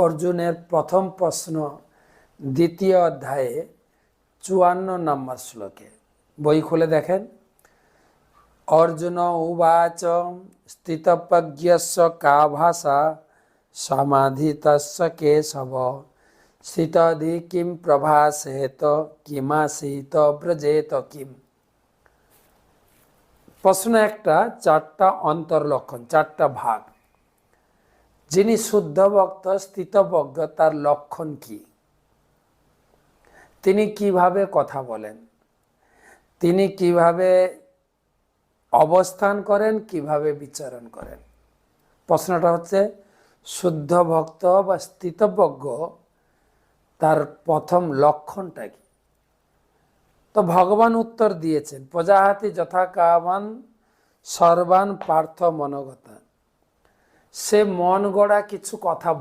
অর্জুনের প্রথম প্রশ্ন দ্বিতীয় অধ্যায়ে 54 নম্বর শ্লোকে। বই খুলে দেখেন। অর্জুন উবাচ স্থিতপ্রজ্ঞস্য কা ভাষা সমাধিতস্য কেশব স্থিতধি কিম প্রভাসেত কিমাসিত ব্রজেত কিম। প্রশ্ন একটা, চারটা অন্তর্লক্ষণ, চারটা ভাগ। যিনি শুদ্ধ ভক্ত স্থিতপ্রজ্ঞ তার লক্ষণ কি, তিনি কিভাবে কথা বলেন, তিনি কিভাবে অবস্থান করেন, কিভাবে বিচরণ করেন। প্রশ্নটা হচ্ছে শুদ্ধ ভক্ত বা স্থিতপ্রজ্ঞ তার প্রথম লক্ষণটা কি। তো ভগবান উত্তর দিয়েছেন, প্রজাহাতি যথা কামান সর্বান পার্থ মনোগতা। সে মন গড়া কিছু কথা